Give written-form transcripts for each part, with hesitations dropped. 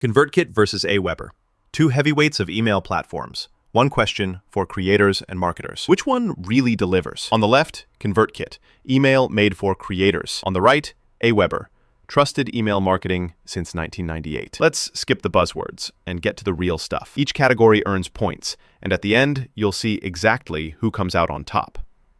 ConvertKit versus AWeber. Two heavyweights of email platforms. One question for creators and marketers. Which one really delivers? On the left, ConvertKit, email made for creators. On the right, AWeber, trusted email marketing since 1998. Let's skip the buzzwords and get to the real stuff. Each category earns points, and at the end, you'll see exactly who comes out on top.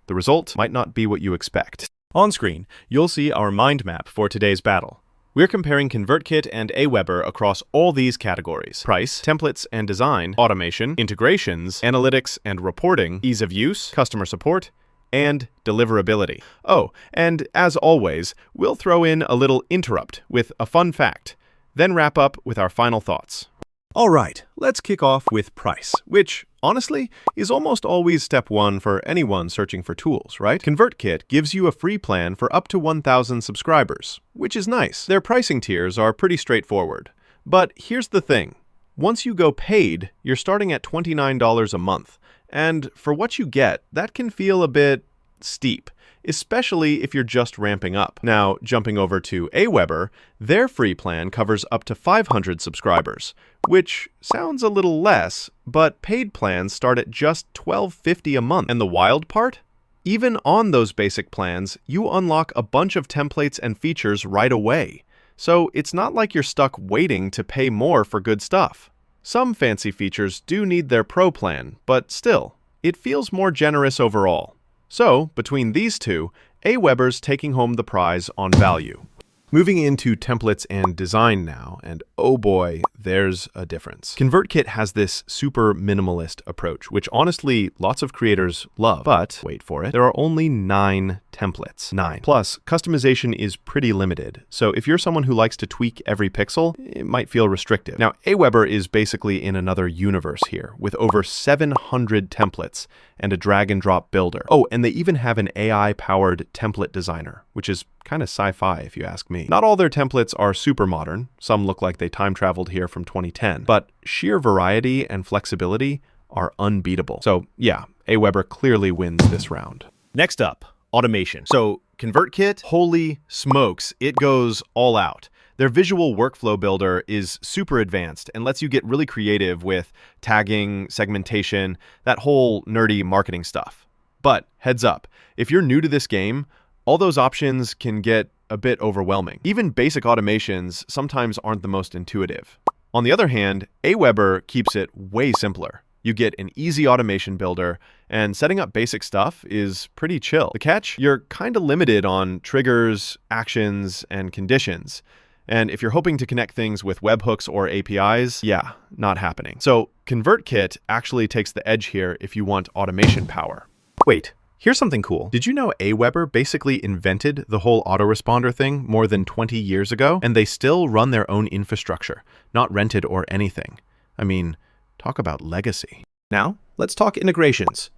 The result might not be what you expect. On screen, you'll see our mind map for today's battle. We're comparing ConvertKit and AWeber across all these categories: price, templates and design, automation, integrations, analytics and reporting, ease of use, customer support, and deliverability. Oh, and as always, we'll throw in a little interrupt with a fun fact, then wrap up with our final thoughts. All right, let's kick off with price, which, honestly, is almost always step one for anyone searching for tools, right? ConvertKit gives you a free plan for up to 1,000 subscribers, which is nice. Their pricing tiers are pretty straightforward. But here's the thing. Once you go paid, you're starting at $29 a month. And for what you get, that can feel a bit steep, especially if you're just ramping up. Now, jumping over to AWeber, their free plan covers up to 500 subscribers, which sounds a little less, but paid plans start at just $12.50 a month. And the wild part? Even on those basic plans, you unlock a bunch of templates and features right away. So it's not like you're stuck waiting to pay more for good stuff. Some fancy features do need their pro plan, but still, it feels more generous overall. So, between these two, AWeber's taking home the prize on value. Moving into templates and design now, and oh boy, there's a difference. ConvertKit has this super minimalist approach, which honestly lots of creators love, but wait for it, there are only 9 templates. 9. Plus, customization is pretty limited, so if you're someone who likes to tweak every pixel, it might feel restrictive. Now, AWeber is basically in another universe here, with over 700 templates and a drag and drop builder. Oh, and they even have an AI-powered template designer, which is kind of sci-fi if you ask me. Not all their templates are super modern. Some look like they time-traveled here from 2010, but sheer variety and flexibility are unbeatable. So yeah, AWeber clearly wins this round. Next up, automation. So ConvertKit, holy smokes, it goes all out. Their visual workflow builder is super advanced and lets you get really creative with tagging, segmentation, that whole nerdy marketing stuff. But heads up, if you're new to this game, all those options can get a bit overwhelming. Even basic automations sometimes aren't the most intuitive. On the other hand, AWeber keeps it way simpler. You get an easy automation builder, and setting up basic stuff is pretty chill. The catch? You're kind of limited on triggers, actions, and conditions. And if you're hoping to connect things with webhooks or APIs, yeah, not happening. So ConvertKit actually takes the edge here if you want automation power. Wait. Here's something cool. Did you know AWeber basically invented the whole autoresponder thing more than 20 years ago? And they still run their own infrastructure, not rented or anything. I mean, talk about legacy. Now, let's talk integrations.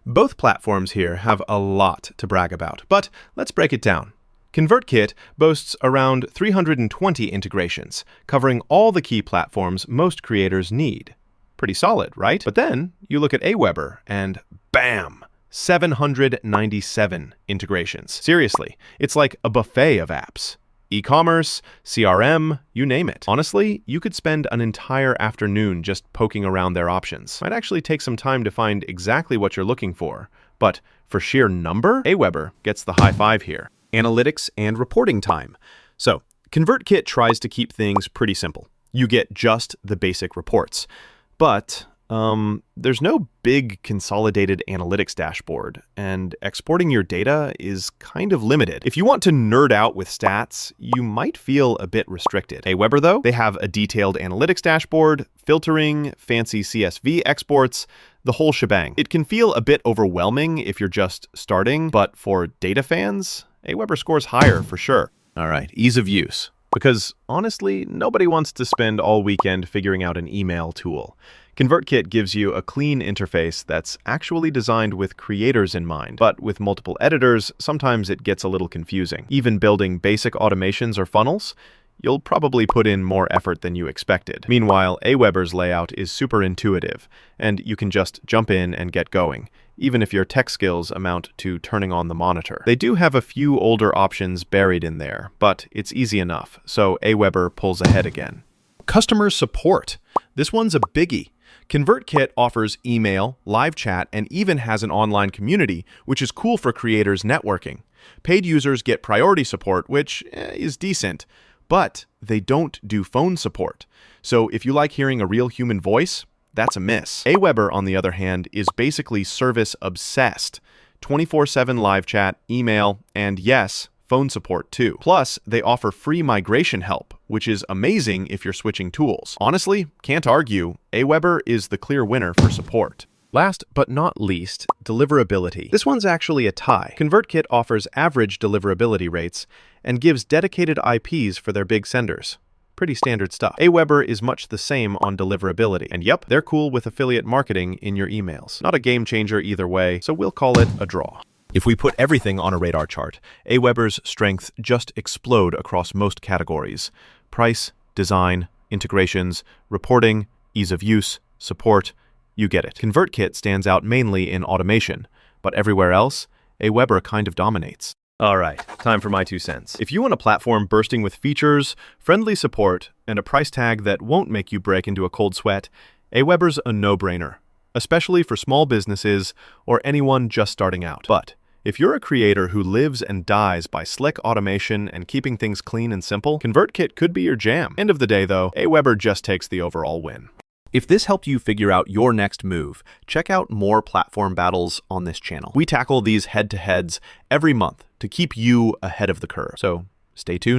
Both platforms here have a lot to brag about, but let's break it down. ConvertKit boasts around 320 integrations, covering all the key platforms most creators need. Pretty solid, right? But then you look at AWeber and bam! 797 integrations. Seriously, it's like a buffet of apps. E-commerce, CRM, you name it. Honestly, you could spend an entire afternoon just poking around their options. Might actually take some time to find exactly what you're looking for, but for sheer number, AWeber gets the high five here. Analytics and reporting time. So, ConvertKit tries to keep things pretty simple. You get just the basic reports. But there's no big consolidated analytics dashboard, and exporting your data is kind of limited. If you want to nerd out with stats, you might feel a bit restricted. AWeber, though, they have a detailed analytics dashboard, filtering, fancy CSV exports, the whole shebang. It can feel a bit overwhelming if you're just starting, but for data fans, AWeber scores higher for sure. All right, ease of use. Because honestly, nobody wants to spend all weekend figuring out an email tool. ConvertKit gives you a clean interface that's actually designed with creators in mind, but with multiple editors, sometimes it gets a little confusing. Even building basic automations or funnels, you'll probably put in more effort than you expected. Meanwhile, AWeber's layout is super intuitive, and you can just jump in and get going, even if your tech skills amount to turning on the monitor. They do have a few older options buried in there, but it's easy enough, so AWeber pulls ahead again. Customer support. This one's a biggie. ConvertKit offers email, live chat, and even has an online community, which is cool for creators networking. Paid users get priority support, which is decent, but they don't do phone support. So if you like hearing a real human voice, that's a miss. AWeber, on the other hand, is basically service obsessed. 24/7 live chat, email, and yes, phone support too. Plus, they offer free migration help, which is amazing if you're switching tools. Honestly, can't argue, AWeber is the clear winner for support. Last but not least, deliverability. This one's actually a tie. ConvertKit offers average deliverability rates and gives dedicated IPs for their big senders. Pretty standard stuff. AWeber is much the same on deliverability. And yep, they're cool with affiliate marketing in your emails. Not a game changer either way, so we'll call it a draw. If we put everything on a radar chart, AWeber's strengths just explode across most categories: price, design, integrations, reporting, ease of use, support. You get it. ConvertKit stands out mainly in automation, but everywhere else, AWeber kind of dominates. All right, time for my 2 cents. If you want a platform bursting with features, friendly support, and a price tag that won't make you break into a cold sweat, AWeber's a no-brainer, especially for small businesses or anyone just starting out. But if you're a creator who lives and dies by slick automation and keeping things clean and simple, ConvertKit could be your jam. End of the day, though, AWeber just takes the overall win. If this helped you figure out your next move, check out more platform battles on this channel. We tackle these head-to-heads every month to keep you ahead of the curve. So stay tuned.